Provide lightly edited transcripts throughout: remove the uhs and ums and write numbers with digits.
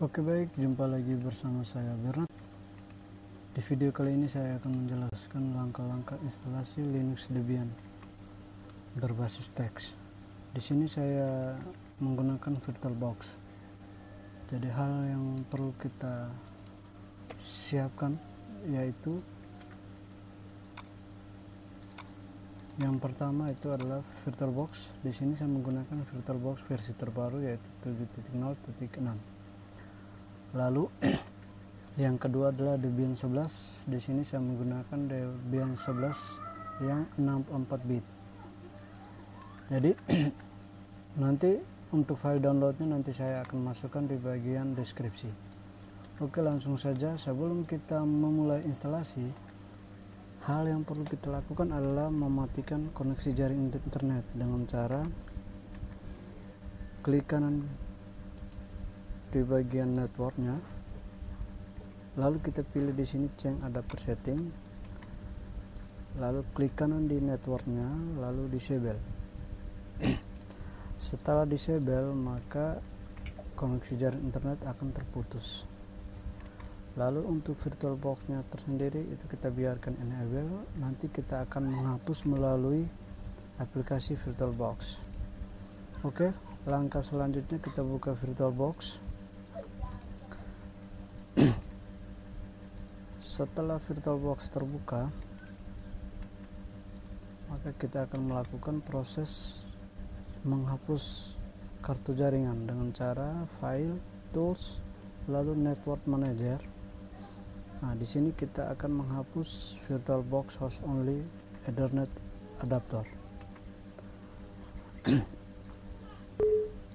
Oke baik, jumpa lagi bersama saya Bernard. Di video kali ini saya akan menjelaskan langkah-langkah instalasi Linux Debian berbasis teks. Di sini saya menggunakan VirtualBox. Jadi hal yang perlu kita siapkan yaitu yang pertama itu adalah VirtualBox. Di sini saya menggunakan VirtualBox versi terbaru yaitu 7.0.6. Lalu yang kedua adalah Debian 11. Di sini saya menggunakan Debian 11 yang 64 bit. Jadi nanti untuk file downloadnya nanti saya akan masukkan di bagian deskripsi. Oke, langsung saja. Sebelum kita memulai instalasi, hal yang perlu kita lakukan adalah mematikan koneksi jaring internet dengan cara klik kanan di bagian networknya, lalu kita pilih di sini change adapter setting, lalu klik kanan di networknya, lalu disable. Setelah disable, maka koneksi jaring internet akan terputus. Lalu untuk VirtualBox-nya tersendiri itu kita biarkan enable. Nanti kita akan menghapus melalui aplikasi VirtualBox. Oke, langkah selanjutnya kita buka VirtualBox. Setelah VirtualBox terbuka, maka kita akan melakukan proses menghapus kartu jaringan dengan cara file, tools, lalu network manager. Nah, di sini kita akan menghapus VirtualBox host only Ethernet adapter.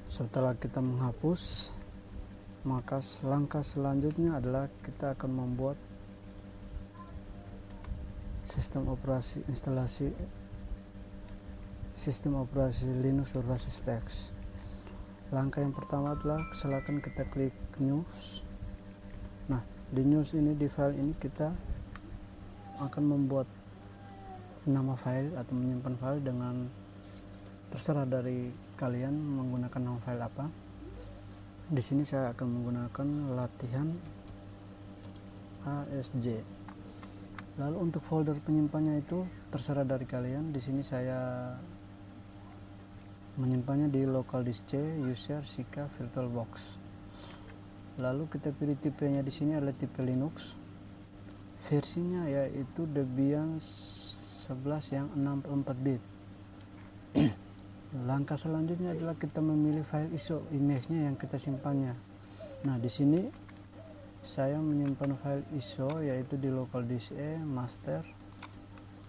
Setelah kita menghapus, maka langkah selanjutnya adalah kita akan membuat sistem operasi Linux berbasis teks. Langkah yang pertama adalah silakan kita klik news. Nah, di news ini, di file ini kita akan membuat nama file atau menyimpan file dengan terserah dari kalian menggunakan nama file apa. Di sini saya akan menggunakan latihan ASJ. Lalu untuk folder penyimpannya itu terserah dari kalian. Di sini saya menyimpannya di local disk C, user, Sika, VirtualBox. Lalu kita pilih tipenya, di sini adalah tipe Linux. Versinya yaitu Debian 11 yang 64 bit. Langkah selanjutnya adalah kita memilih file ISO image-nya yang kita simpannya. Nah, di sini saya menyimpan file ISO yaitu di local disk E, master.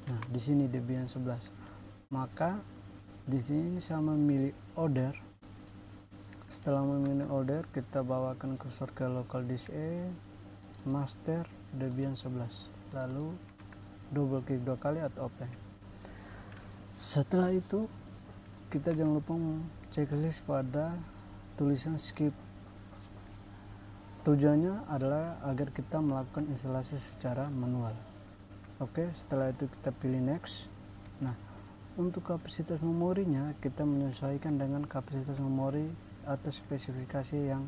Nah, di sini Debian 11. Maka di sini saya memilih order. Setelah memilih order, kita bawakan kursor ke local disk E, master, Debian 11. Lalu double klik 2 kali atau open. Setelah itu kita jangan lupa checklist pada tulisan skip. Tujuannya adalah agar kita melakukan instalasi secara manual. Oke, setelah itu kita pilih next. Nah, untuk kapasitas memorinya kita menyesuaikan dengan kapasitas memori atau spesifikasi yang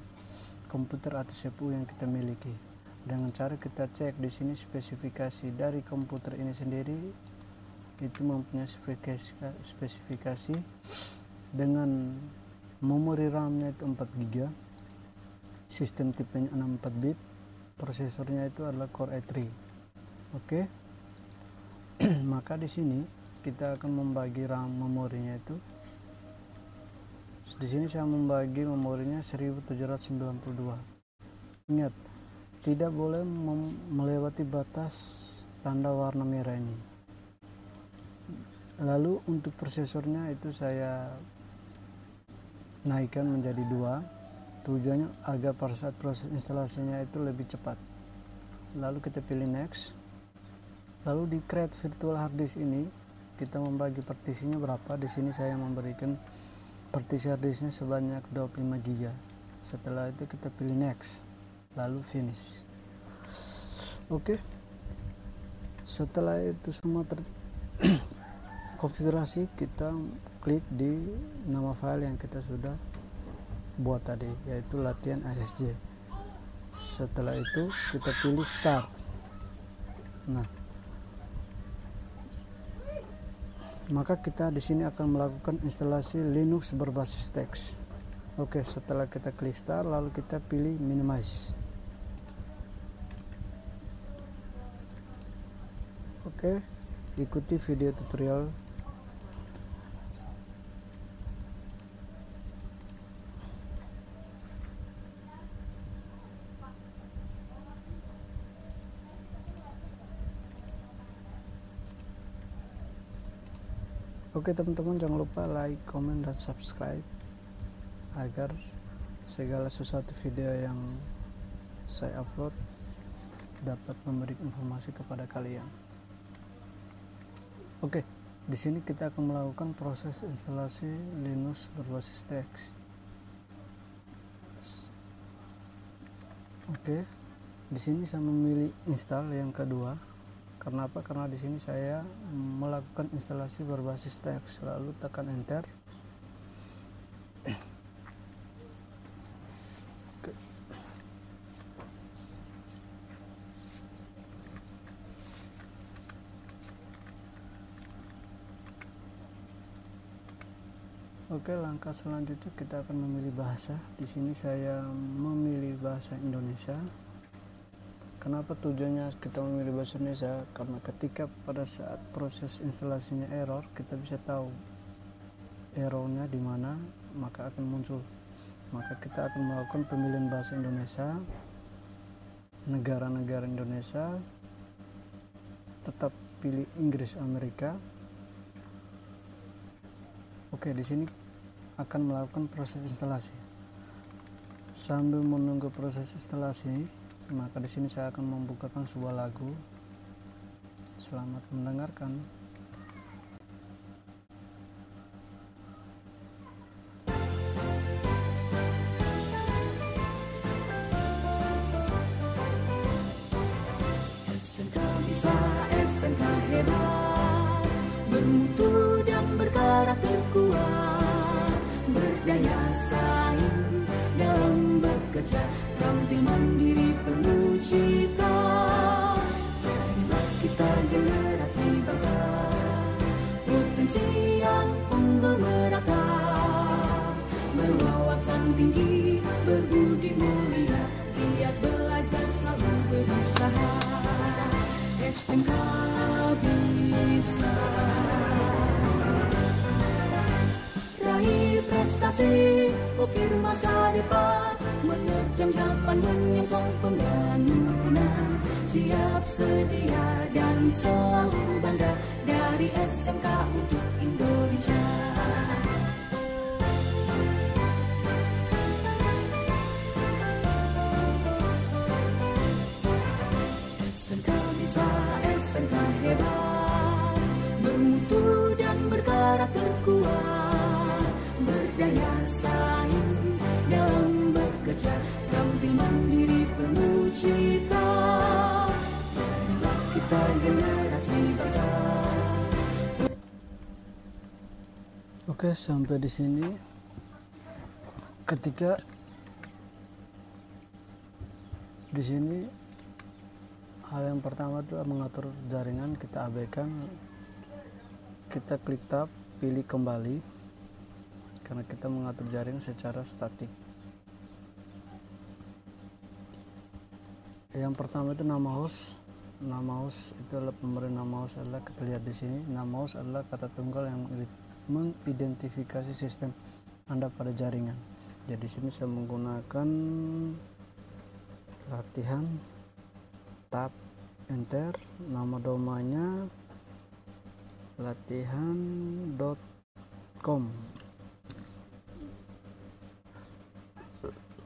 komputer atau CPU yang kita miliki. Dengan cara kita cek di sini spesifikasi dari komputer ini sendiri itu mempunyai spesifikasi dengan memori RAM-nya itu 4 GB. Sistem tipenya 64 bit, prosesornya itu adalah Core i3. Oke. Maka di sini kita akan membagi RAM memorinya itu. Di sini saya membagi memorinya 1792. Ingat, tidak boleh melewati batas tanda warna merah ini. Lalu untuk prosesornya itu saya naikkan menjadi 2. Tujuannya agar pada saat proses instalasinya itu lebih cepat. Lalu kita pilih next. Lalu di create virtual hard disk ini kita membagi partisinya berapa. Di sini saya memberikan partisi hard disknya sebanyak 25 GB. Setelah itu kita pilih next, lalu finish. Oke. Setelah itu semua konfigurasi, kita klik di nama file yang kita sudah buat tadi, yaitu latihan ASJ. Setelah itu kita pilih start. Nah, maka kita di sini akan melakukan instalasi Linux berbasis teks. Oke, setelah kita klik start, lalu kita pilih minimize. Oke, ikuti video tutorial. Oke teman-teman, jangan lupa like, komen, dan subscribe agar segala sesuatu video yang saya upload dapat memberi informasi kepada kalian. Oke, di sini kita akan melakukan proses instalasi Linux berbasis teks. Oke, di sini saya memilih install yang kedua. Karena apa? Karena di sini saya melakukan instalasi berbasis teks, lalu tekan enter. Oke, langkah selanjutnya kita akan memilih bahasa. Di sini saya memilih bahasa Indonesia. Kenapa tujuannya kita memilih bahasa Indonesia? Karena ketika pada saat proses instalasinya error, kita bisa tahu errornya di mana, maka akan muncul. Maka kita akan melakukan pemilihan bahasa Indonesia, negara-negara Indonesia, tetap pilih Inggris Amerika. Oke, di sini akan melakukan proses instalasi. Sambil menunggu proses instalasi, maka di sini saya akan membukakan sebuah lagu. Selamat mendengarkan. SMK bisa, SMK hebat, bermutu dan berkarakter kuat, berdaya saing dalam bekerja, tampil mandiri penuh cita. Jadilah kita generasi bangsa, potensi yang unggul merata, berwawasan tinggi, berbudi mulia, giat belajar selalu berusaha. SMK bisa raih prestasi, ukir masa depan, menerjang zaman menyongsong pembangunan, siap sedia dan selalu bangga dari SMK untuk Indonesia. SMK bisa, SMK hebat, bermutu dan berkarakter kuat, berdaya saing dalam bekerja, tampil mandiri penuh cita. Jadilah kita generasi bangsa. Oke, sampai di sini. Ketika di sini hal yang pertama adalah mengatur jaringan, kita abaikan. Kita klik tab, pilih kembali, karena kita mengatur jaringan secara statik. Yang pertama itu nama host. Nama host itu adalah pemberi nama host adalah, kita lihat di sini, nama host adalah kata tunggal yang mengidentifikasi sistem Anda pada jaringan. Jadi sini saya menggunakan latihan, tab, enter, nama domainnya latihan.com,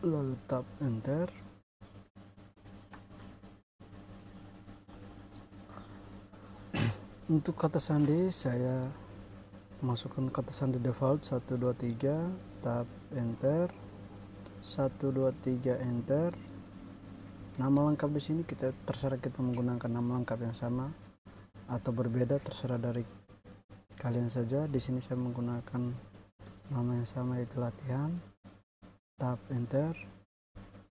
lalu tab, enter. Untuk kata sandi saya masukkan kata sandi default 123, tab, enter, 123, enter. Nama lengkap di sini kita terserah, kita menggunakan nama lengkap yang sama atau berbeda, terserah dari kalian saja. Di sini saya menggunakan nama yang sama, yaitu latihan, tab, enter.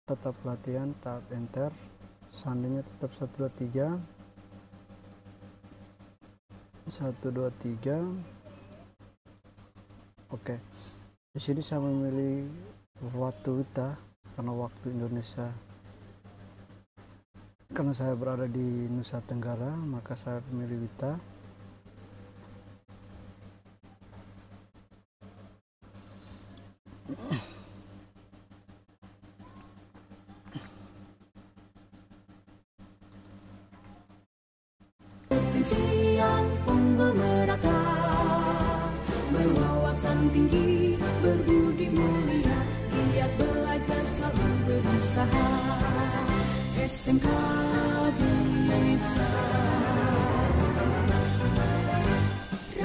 tetap latihan, tahap enter, seandainya tetap 1 2 3 1 2 3. Oke, di sini saya memilih waktu WITA karena waktu Indonesia, karena saya berada di Nusa Tenggara, maka saya memilih WITA. Siang unggul merata, berwawasan tinggi, berbudi mulia, giat belajar selalu berusaha. SMK bisa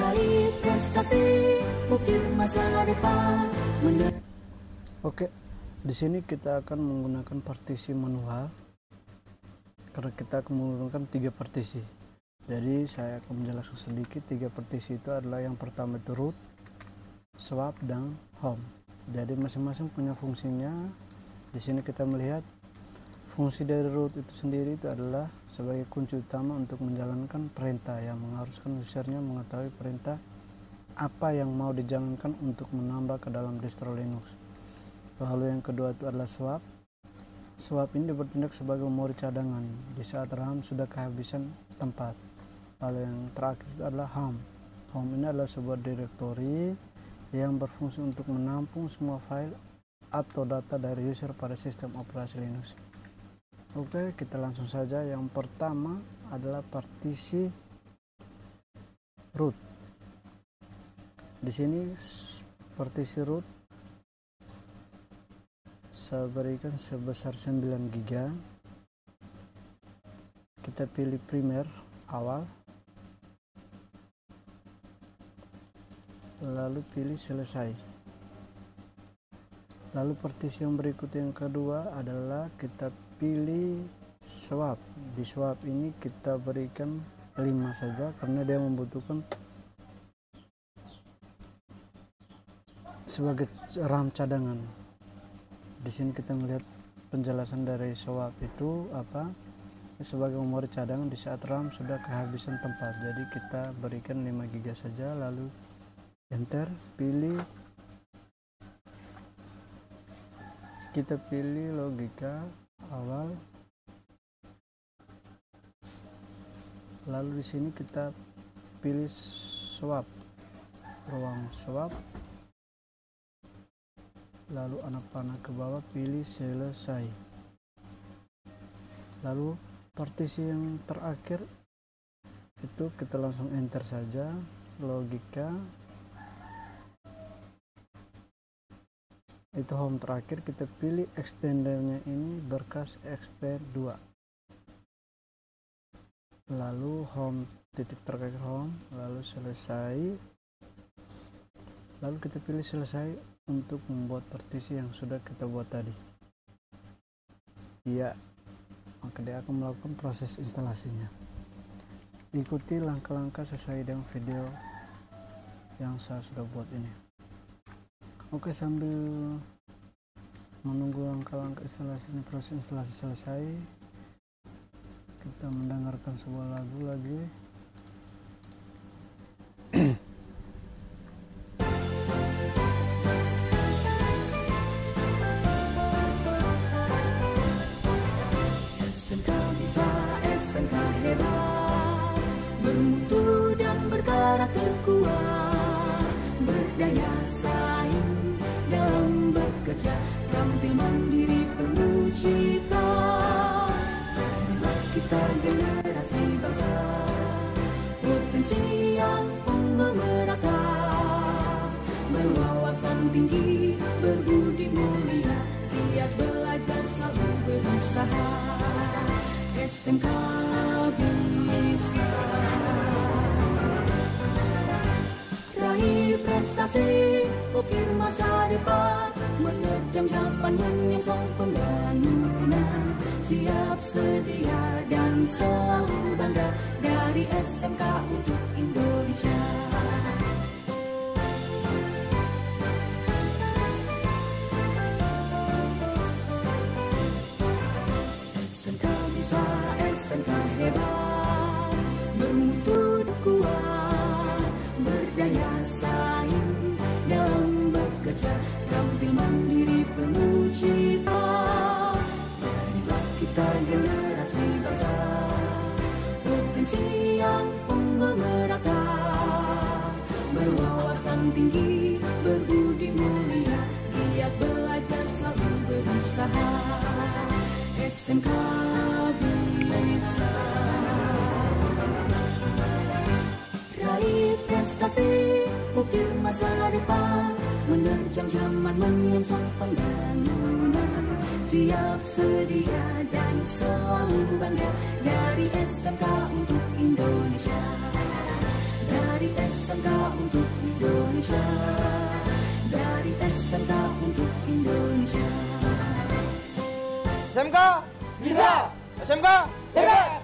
raih prestasi, ukir masa depan. Oke, di sini kita akan menggunakan partisi manual karena kita akan menggunakan 3 partisi. Jadi saya akan menjelaskan sedikit. 3 partisi itu adalah yang pertama itu root, swap, dan home. Jadi masing-masing punya fungsinya. Di sini kita melihat fungsi dari root itu sendiri itu adalah sebagai kunci utama untuk menjalankan perintah yang mengharuskan usernya mengetahui perintah apa yang mau dijalankan untuk menambah ke dalam distro Linux. Lalu yang kedua itu adalah swap. Swap ini bertindak sebagai memori cadangan di saat RAM sudah kehabisan tempat. Lalu yang terakhir itu adalah home. Home ini adalah sebuah direktori yang berfungsi untuk menampung semua file atau data dari user pada sistem operasi Linux. Oke, kita langsung saja. Yang pertama adalah partisi root. Di sini partisi root saya berikan sebesar 9 GB. Kita pilih primer awal, lalu pilih selesai. Lalu partisi yang berikut yang kedua adalah kita pilih swap. Di swap ini kita berikan 5 saja karena dia membutuhkan sebagai RAM cadangan. Di sini kita melihat penjelasan dari swap itu apa? Sebagai memori cadangan di saat RAM sudah kehabisan tempat. Jadi kita berikan 5 GB saja, lalu enter, kita pilih logika awal. Lalu di sini kita pilih swap, ruang swap. Lalu anak panah ke bawah, pilih selesai. Lalu partisi yang terakhir itu kita langsung enter saja, logika. Itu home terakhir, kita pilih extendernya ini berkas extend 2. Lalu home, titik terakhir home, lalu selesai. Lalu kita pilih selesai untuk membuat partisi yang sudah kita buat tadi. Ya, maka dia akan melakukan proses instalasinya. Ikuti langkah-langkah sesuai dengan video yang saya sudah buat ini. Oke, sambil menunggu langkah-langkah instalasinya, proses instalasi selesai, kita mendengarkan sebuah lagu lagi. SMK bisa, SMK hebat, bermutu dan berkarakter kuat, berdaya saing dalam bekerja, tampil mandiri penuh cita. Kita generasi bangsa, potensi yang unggul merata, berwawasan tinggi, berbudi mulia, giat belajar selalu berusaha. SMK bisa raih prestasi, ukir masa depan, menerjang zaman yang sang pembangunan, siap sedia dan selalu bangga dari SMK untuk Indonesia. tinggi, berbudi mulia, giat belajar selalu berusaha. SMK bisa raih prestasi, ukir masa depan, menerjang zaman menyongsong pembangunan. Siap, sedia, dan selalu bangga dari SMK untuk Indonesia. Dari SMK untuk Indonesia. Dari SMK untuk Indonesia. SMK bisa, SMK hebat.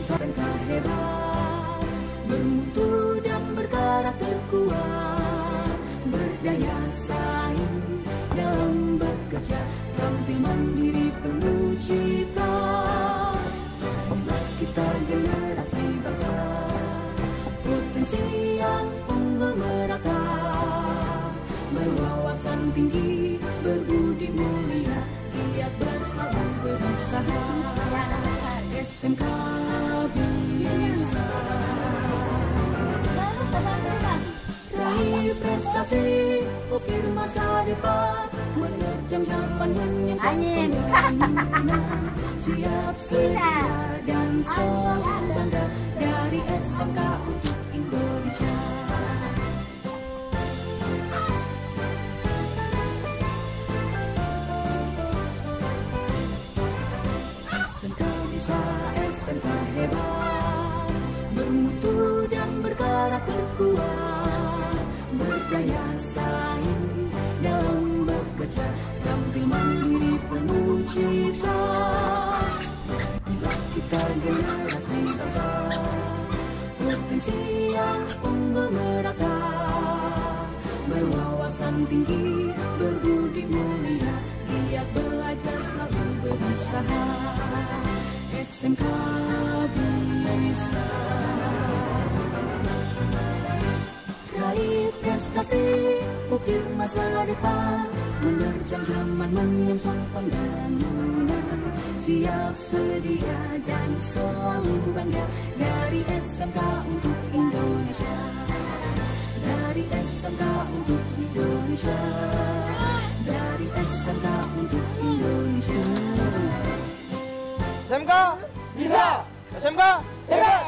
SMK hebat, bermutu dan berkarakter kuat, berdaya saing dalam bekerja, tampil mandiri penuh cita. Marilah kita generasi bangsa, potensi yang unggul merata, berwawasan tinggi, berbudi mulia, giat bersama berusaha. SMK bisa raih prestasi, ukir masa depan, menerjang zaman menyongsong pembangunan. Siap, sedia, dan selalu bangga dari SMK untuk Indonesia. SMK bisa, SMK hebat, bermutu dan berkarakter kuat, berdaya saing dalam bekerja, tampil mandiri penuh cita. Marilah kita generasi bangsa, potensi yang unggul merata, berwawasan tinggi, berbudi mulia, giat belajar selalu berusaha. SMK bisa raih prestasi, ukir masa depan, menerjang zaman menyongsong pembangunan. Siap, sedia, dan selalu bangga dari SMK untuk Indonesia. Dari SMK untuk Indonesia. Dari SMK untuk Indonesia. SMK bisa, SMK hebat.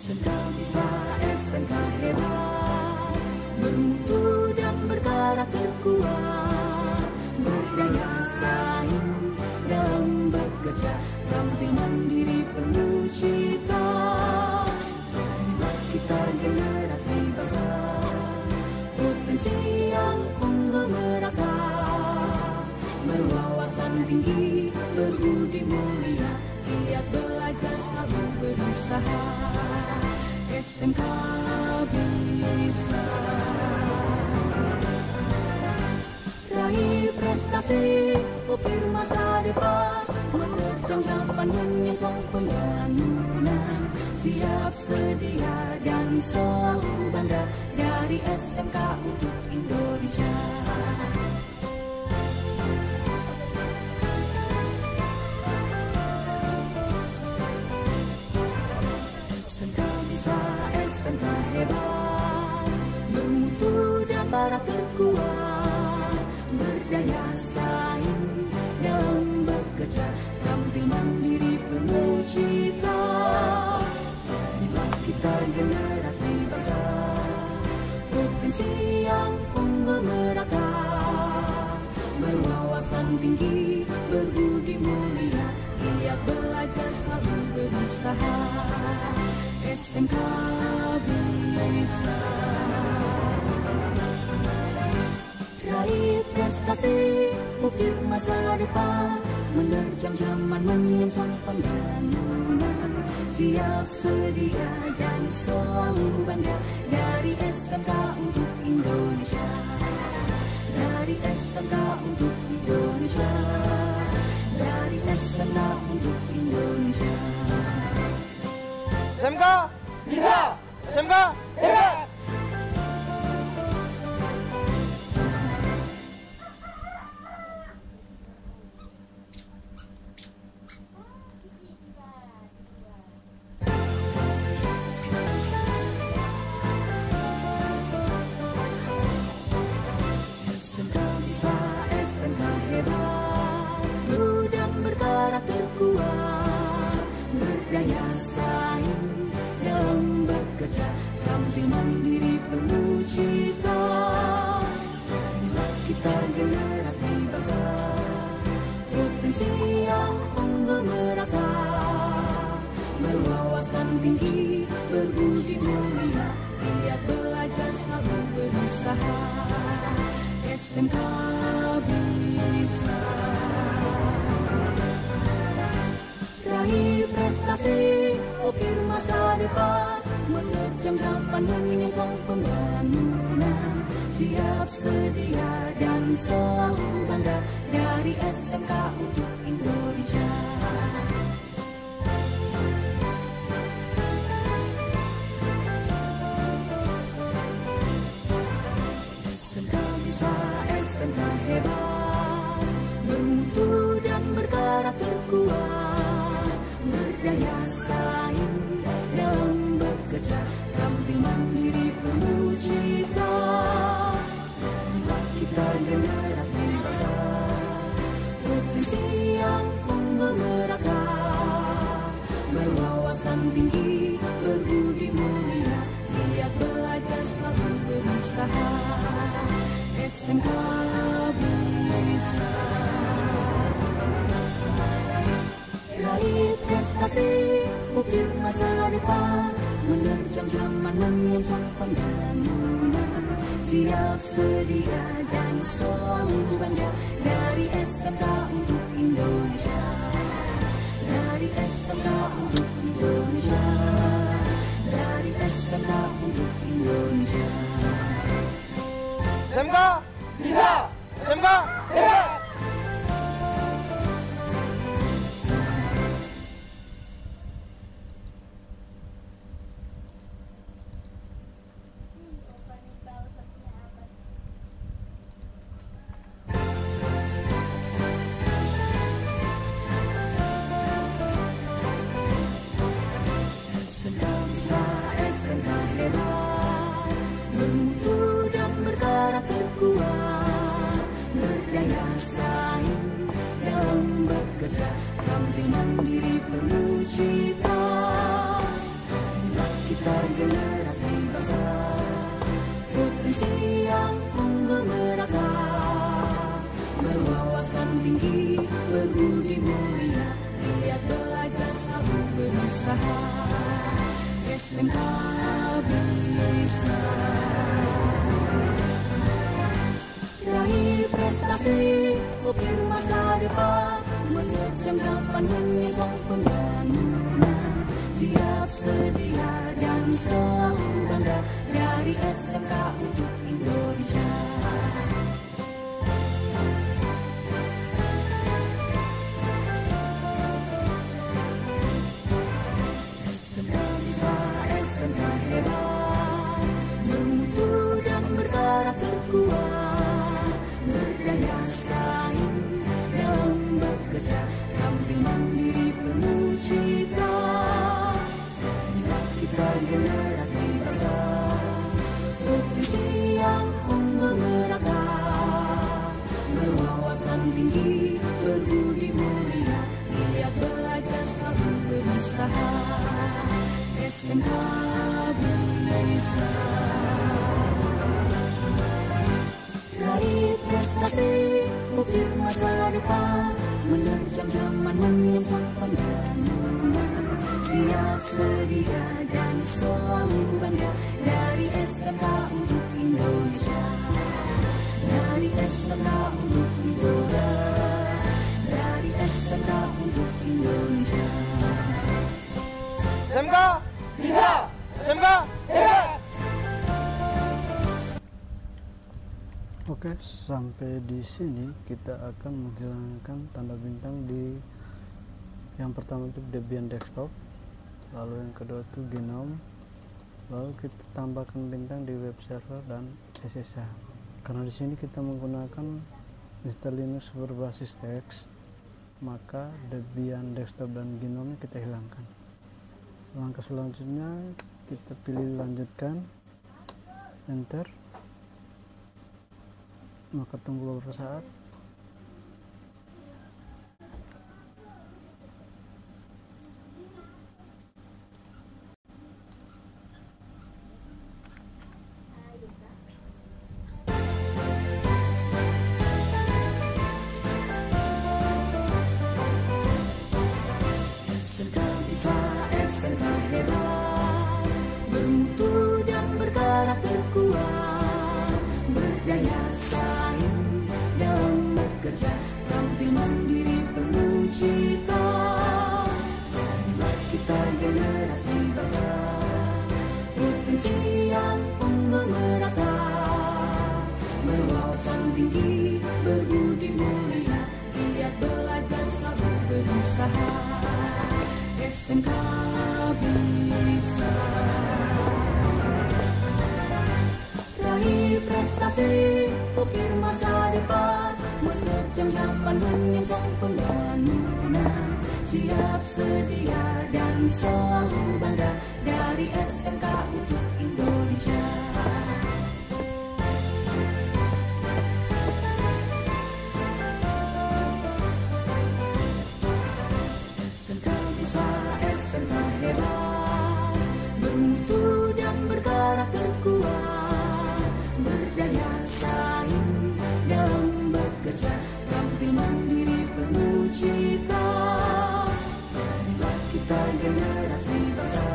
SMK bisa, SMK hebat, bermutu dan berkarakter kuat, berdaya saing dalam bekerja, tampil mandiri penuh cita. Marilah kita generasi bangsa, potensi yang unggul merata, berwawasan tinggi, berbudi mulia, giat belajar selalu berusaha. SMK bisa raih prestasi, ukir masa depan, menerjang zaman menyongsong pembangunan. Siap, sedia, dan selalu bangga dari SMK untuk Indonesia. SMK bisa, SMK hebat, bermutu dan karakter kuat, berdaya saing dalam bekerja, tampil mandiri penuh cita. Marilah kita generasi bangsa, potensi yang unggul merata, berwawasan tinggi, berbudi mulia, giat belajar selalu berusaha. SMK bisa Raih prestasi, ukir masa depan, menerjang zaman menyongsong pembangunan. Siap sedia dan selalu bangga, dari SMK untuk Indonesia. Dari SMK untuk Indonesia. Dari SMK untuk Indonesia. SMK bisa, SMK hebat. SMK bisa, SMK hebat, mudah berkarakter kuat, berdaya saing dalam bekerja, tampil mandiri penuh cita. Jadilah kita generasi bangsa, potensi yang unggul merata, berwawasan tinggi, berbudi mulia, giat belajar selalu berusaha. SMK bisa. Raih prestasi, ukir masa depan, menerjang zaman menyongsong pembangunan. Siap sedia dan selalu bangga, dari SMK untuk Indonesia. SMK bisa, SMK hebat, bermutu dan berkarakter kuat, berdaya saing dalam bekerja, tampil mandiri penuh cita. Jadilah kita generasi bangsa, potensi yang unggul merata, berwawasan tinggi, berbudi mulia, giat belajar selalu berusaha. SMK bisa. Raih prestasi, ukir masa depan, menerjang zaman menyongsong pembangunan. Siap sedia dan selalu bangga, dari SMK untuk Indonesia. Dari SMK untuk Indonesia. Dari SMK untuk Indonesia. SMK bisa, SMK hebat. SMK bisa, SMK hebat, bermutu dan berkarakter kuat, berdaya saing dalam bekerja, tampil mandiri penuh cita. Jadilah kita generasi bangsa, potensi yang unggul merata, berwawasan tinggi, berbudi mulia, giat belajar selalu berusaha. SMK bisa. Raih prestasi, ukir masa depan, menerjang zaman menyongsong pembangunan. Siap sedia dan selalu bangga, dari SMK untuk Indonesia. SMK bisa, SMK hebat, bermutu dan berkarakter kuat, berdaya saing dalam bekerja, tampil mandiri penuh cita. Jadilah kita generasi bangsa, potensi yang unggul merata, berwawasan tinggi, berbudi mulia, giat belajar selalu berusaha. SMK bisa. Raih prestasi, ukir masa depan, menerjang zaman menyongsong pembangunan. Siap sedia dan selalu bangga, dari SMK untuk Indonesia. Dari SMK untuk Idola, dari SMK untuk Indonesia. SMK bisa, SMK hebat. Oke, sampai di sini kita akan menghilangkan tanda bintang di yang pertama itu Debian desktop, lalu yang kedua itu Gnome, lalu kita tambahkan bintang di web server dan SSH. Karena di sini kita menggunakan install Linux berbasis teks, maka Debian desktop dan Gnome kita hilangkan. Langkah selanjutnya kita pilih lanjutkan, enter, maka tunggu beberapa saat. SMK bisa, SMK hebat, bermutu dan berkarakter kuat, berdaya saing dalam bekerja, tampil mandiri penuh cita. Marilah kita generasi bangsa, provinsi yang unggul merata, berwawasan tinggi, berbudi mulia, giat belajar, sabar berusaha. SMK bisa raih prestasi, ukir masa depan, menerjang zaman menyongsong pembangunan. Siap sedia dan selalu bangga, dari SMK untuk Indonesia. SMK bisa, SMK hebat, bermutu dan berkarakter kuat, berdaya saing dalam bekerja, tampil mandiri penuh cita. Marilah kita generasi bangsa,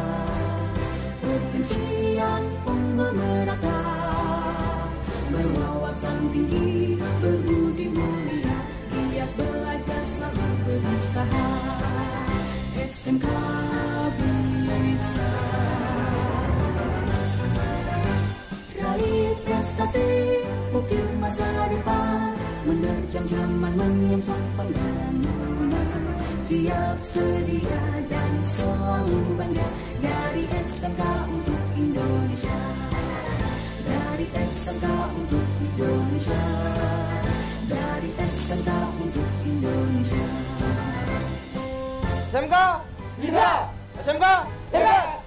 provinsi yang unggul merata, berwawasan tinggi, berbudi mulia, giat belajar, sabar berusaha. SMK bisa raih prestasi, ukir masa depan, menerjang zaman menyongsong pembangunan. Siap sedia dan selalu bangga, dari SMK untuk Indonesia, dari SMK untuk Indonesia, dari SMK untuk Indonesia. SMK bisa, SMK hebat.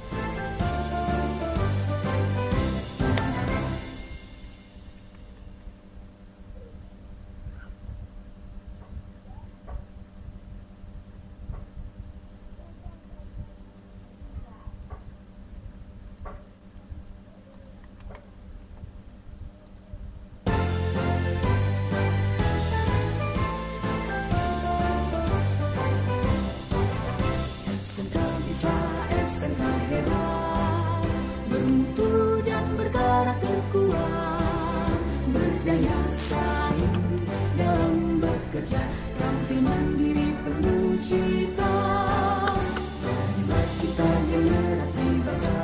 SMK bisa, SMK hebat, bermutu dan berkarakter kuat, berdaya saing dalam bekerja, tampil mandiri penuh cita. Marilah kita generasi bangsa,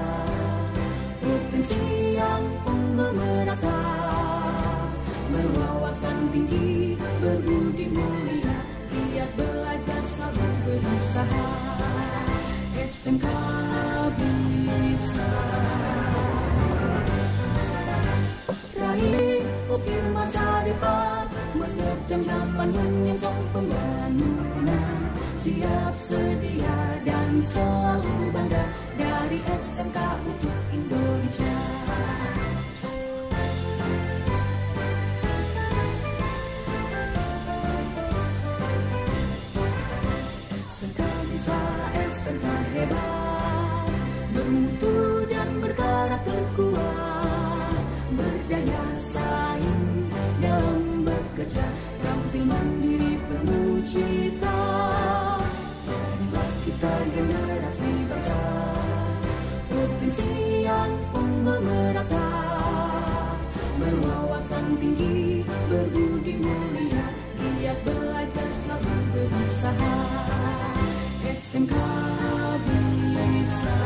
provinsi yang unggul merata, berwawasan tinggi, berbudi mulia, giat belajar, sabar berusaha. SMK bisa raih ukir masa depan, menerjang zaman menyongsong pembangunan. Siap sedia dan selalu bangga, dari SMK untuk Indonesia. SMK bisa, SMK hebat, bermutu dan berkarakter kuat, berdaya saing dalam bekerja, tampil mandiri penuh cita. Marilah kita generasi bangsa, provinsi yang unggul merata, berwawasan tinggi, berbudi giat belajar selalu berusaha. SMK bisa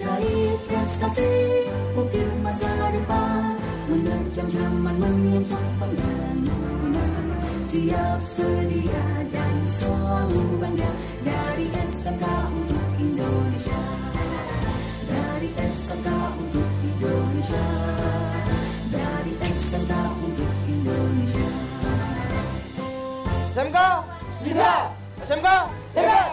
raih prestasi, ukir masa depan, menerjang zaman menyongsong pembangunan. Siap, sedia, dan selalu bangga dari SMK untuk Indonesia. Dari SMK untuk Indonesia. Dari SMK untuk Indonesia. SMK bisa, SMK hebat.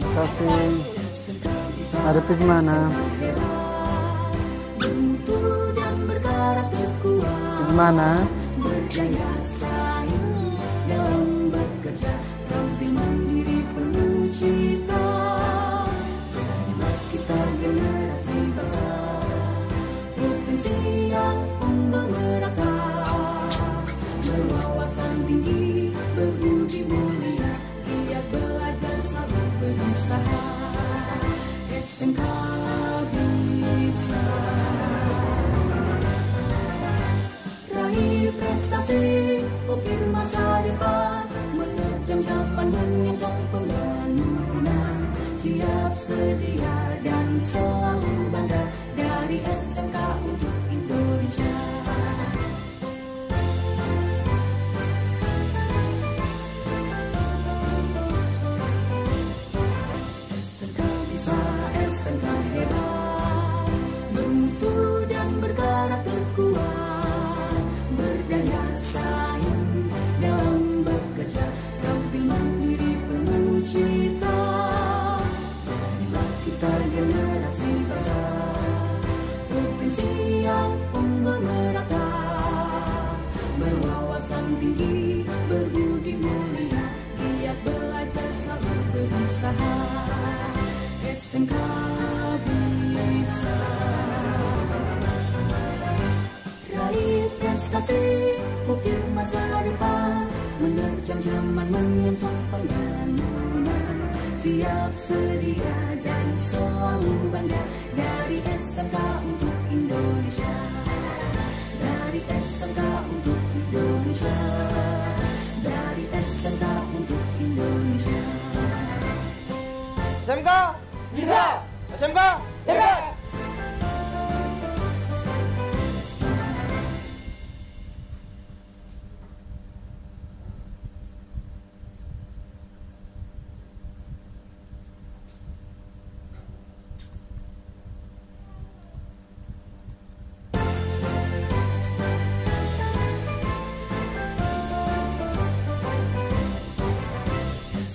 Terima kasih. Ada pergi mana? Pergi mana? Berjaya saing dalam bekerja, tampil mandiri penuh cita. Marilah kita generasi bangsa, provinsi yang unggul merata, berwawasan tinggi, berbudi mulia, giat belajar selalu berusaha. SMK bisa raih prestasi, ukir masa depan, menerjang zaman menyongsong pembangunan. Siap, sedia, dan selalu bangga dari SMK untuk Indonesia. SMK bisa, SMK hebat, bermutu dan berkarakter kuat, berdaya saing dalam bekerja, tampil mandiri penuh cita. Marilah kita generasi bangsa, provinsi yang unggul merata, berwawasan tinggi, berbudi mulia, giat belajar selalu berusaha. SMK bisa raih prestasi, ukir masa depan, menerjang zaman menyongsong pembangunan. Siap, sedia, dan selalu bangga dari SMK untuk Indonesia. Dari SMK untuk Indonesia. Dari SMK untuk Indonesia. SMK bisa, SMK hebat.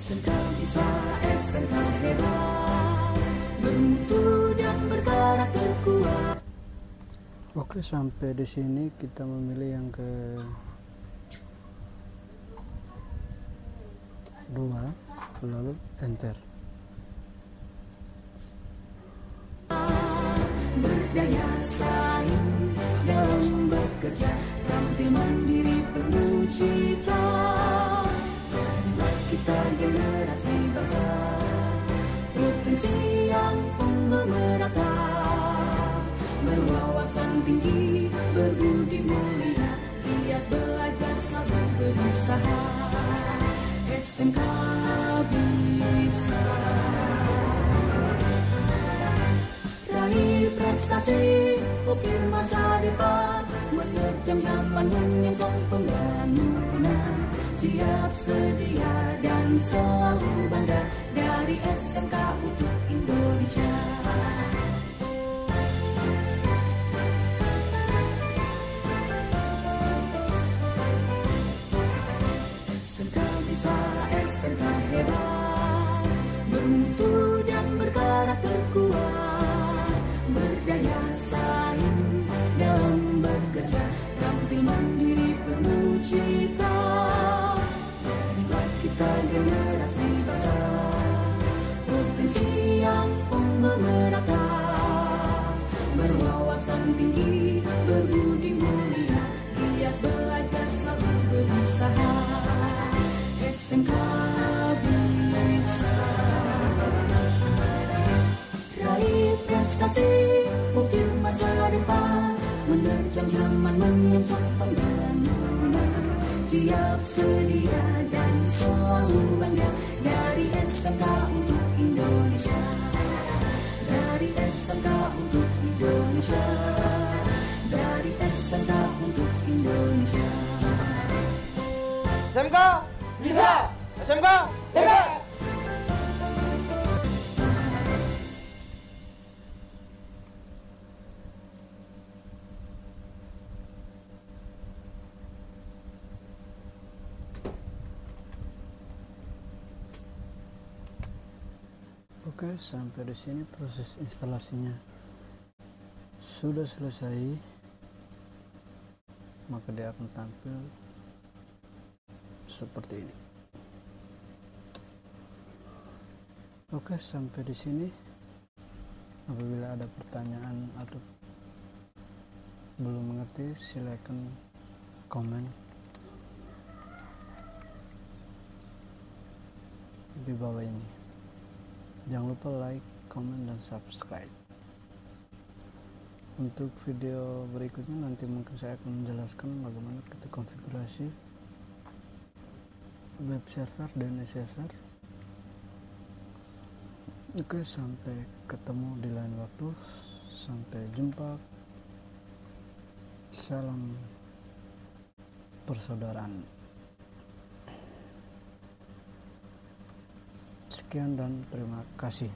SMK bisa, SMK hebat, bermutu dan berkarakter kuat. Oke, sampai di sini kita memilih yang ke dua, lalu enter. Berdaya saing dalam bekerja, tampil mandiri penuh cita. Marilah kita generasi bangsa, provinsi yang unggul merata, berwawasan tinggi, berbudi mulia, giat belajar selalu berusaha. SMK bisa raih prestasi, ukir masa depan, menerjang zaman menyongsong pembangunan. Siap, sedia, dan selalu bangga dari SMK untuk Indonesia. SMK bisa, SMK hebat, bermutu dan berkarakter kuat, berdaya saing dalam bekerja, tampil mandiri penuh cita. Marilah kita generasi bangsa, provinsi yang unggul merata, berwawasan mulia, giat belajar selalu berusaha. SMK bisa raih prestasi ukir masa depan, menerjang zaman menyongsong pembangunan. Siap sedia dan selalu bangga dari SMK untuk Indonesia. Dari SMK untuk Indonesia. Dari SMK untuk Indonesia. SMK bisa. SMK hebat. Oke, sampai di sini proses instalasinya sudah selesai, maka dia akan tampil seperti ini. Oke, sampai di sini. Apabila ada pertanyaan atau belum mengerti, silakan komen di bawah ini. Jangan lupa like, komen, dan subscribe. Untuk video berikutnya nanti mungkin saya akan menjelaskan bagaimana kita konfigurasi web server dan server. Oke, sampai ketemu di lain waktu. Sampai jumpa. Salam persaudaraan. Sekian dan terima kasih.